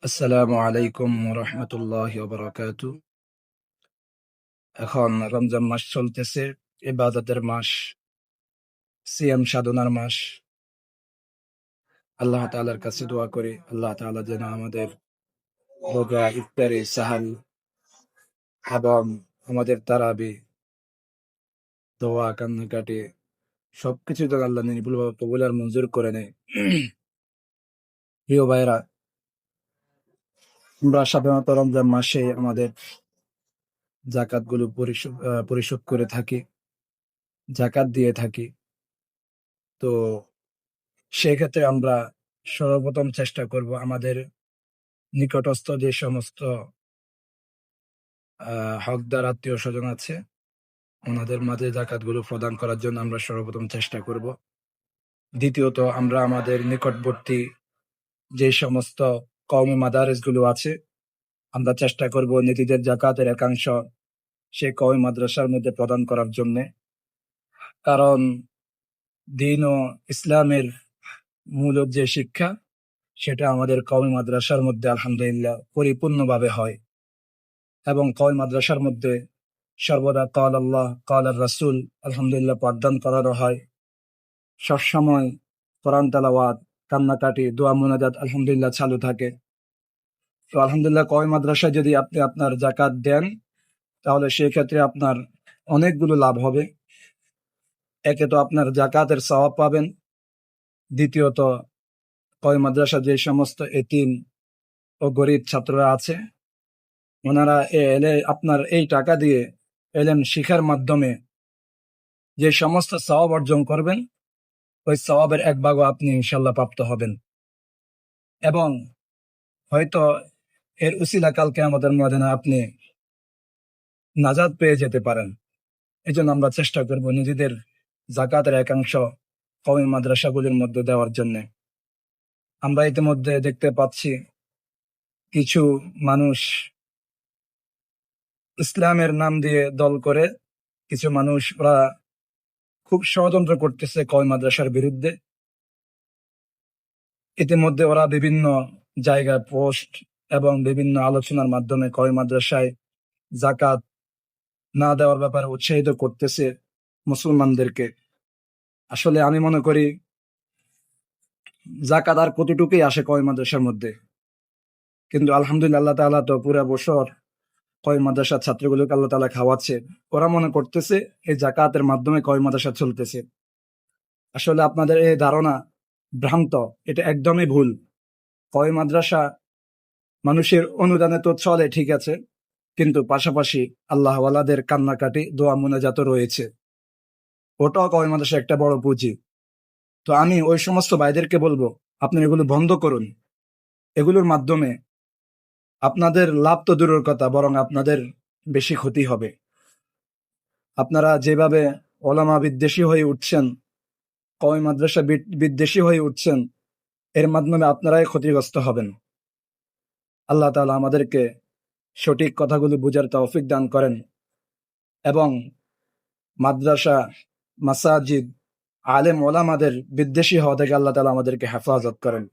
আসসালামু আলাইকুম রহমতুল্লাহি ওবারাকাতু। এখন রমজান মাস চলতেছে, ইবাদতের মাস, সিয়াম সাধনার মাস। আল্লাহ তাআলার কাছে দোয়া করি আল্লাহ তাআলা যেন আমাদের রোজা, ইফতারি, সাহারি এবং আমাদের তারাবি, দোয়া, কান্নাকাটি সবকিছু যেন আল্লাহ নির্ভুলভাবে কবুল আর মঞ্জুর করে নেয়। প্রিয় ভাইরা, আমরা সাধারণত রমজান মাসে আমাদের জাকাত গুলো পরিশোধ করে থাকি, জাকাত দিয়ে থাকি। তো সেক্ষেত্রে আমরা সর্বপ্রথম চেষ্টা করব আমাদের নিকটস্থ যে সমস্ত হকদার আত্মীয় স্বজন আছে ওনাদের মাঝে জাকাতগুলো প্রদান করার জন্য আমরা সর্বপ্রথম চেষ্টা করব। দ্বিতীয়ত, আমরা আমাদের নিকটবর্তী যে সমস্ত কওমি মাদারিস গুলো আছে আমরা চেষ্টা করব নিজেদের জাকাতের একাংশ সেই কওমি মাদ্রাসার মধ্যে প্রদান করার জন্য। কারণ দ্বীন ও ইসলামের মূল যে শিক্ষা সেটা আমাদের কওমি মাদ্রাসার মধ্যে আলহামদুলিল্লাহ পরিপূর্ণভাবে হয়, এবং কওমি মাদ্রাসার মধ্যে সর্বদা কাল আল্লাহ কাল আর রাসূল আলহামদুলিল্লাহ পাঠদান করানো হয়। সবসময় কোরআন তেলাওয়াত, কান্নাকাটি, দোয়া মুনাজাত আলহামদুলিল্লাহ চালু থাকে। তো আলহামদুলিল্লাহ কওমি মাদ্রাসায় যদি আপনি আপনার জাকাত দেন তাহলে সেই ক্ষেত্রে আপনার অনেকগুলো লাভ হবে। একে তো আপনার জাকাতের সওয়াব পাবেন, দ্বিতীয়ত কওমি মাদ্রাসা যে সমস্ত এতিম ও গরিব ছাত্ররা আছে ওনারা আপনার এই টাকা দিয়ে এলেম শিখার মাধ্যমে যে সমস্ত সওয়াব অর্জন করবেন ওই সওয়াবের এক ভাগও আপনি ইনশাল্লাহ প্রাপ্ত হবেন, এবং হয়তো এর উসিলা কাল কিয়ামতের ময়দানে আপনি নাজাত পেয়ে যেতে পারেন। এই জন্য আমরা চেষ্টা করব নিজেদের জাকাতের একাংশ কওমি মাদ্রাসাগুলির মধ্যে দেওয়ার জন্য। আমরা ইতিমধ্যে দেখতে পাচ্ছি কিছু মানুষ ইসলামের নাম দিয়ে দল করে, কিছু মানুষ ওরা খুব ষড়যন্ত্র করতেছে কওমি মাদ্রাসার বিরুদ্ধে। ইতিমধ্যে ওরা বিভিন্ন জায়গায় পোস্ট এবং বিভিন্ন আলোচনার মাধ্যমে কওমি মাদ্রাসায় জাকাত না দেওয়ার ব্যাপারে উৎসাহিত করতেছে মুসলমানদেরকে। আসলে আমি মনে করি জাকাত আর কতটুকুই আসে কওমি মাদ্রাসার মধ্যে, কিন্তু আলহামদুলিল্লাহ আল্লাহ তাআলা তো পুরা বছর কওমি মাদ্রাসার ছাত্রগুলোকে আল্লাহ তাআলা খাওয়াচ্ছে। ওরা মনে করতেছে এই জাকাতের মাধ্যমে কওমি মাদ্রাসা চলতেছে। আসলে আপনাদের এই ধারণা ভ্রান্ত, এটা একদমই ভুল। কওমি মাদ্রাসা মানুষের অনুদানে তো চলে ঠিক আছে, কিন্তু পাশাপাশি আল্লাহ ওয়ালাদের কান্নাকাটি, দোয়া মুনাজাতও রয়েছে, ওটাও কওমি মাদ্রাসা একটা বড় পুঁজি। তো আমি ওই সমস্ত ভাইদেরকে বলবো আপনি এগুলো বন্ধ করুন। এগুলোর মাধ্যমে আপনাদের লাভ তো দূরের কথা, বরং আপনাদের বেশি ক্ষতি হবে। আপনারা যেভাবে ওলামা বিদ্বেষী হয়ে উঠছেন, কওমি মাদ্রাসা বিদ্বেষী হয়ে উঠছেন, এর মাধ্যমে আপনারাই ক্ষতিগ্রস্ত হবেন। আল্লাহ তাআলা আমাদেরকে সঠিক কথাগুলো বুঝার তৌফিক দান করেন, এবং মাদ্রাসা, মাসাজিদ, আলেম ওলামাদের বিদ্বেষী হওয়া থেকে আল্লাহ তাআলা আমাদেরকে হেফাজত করেন।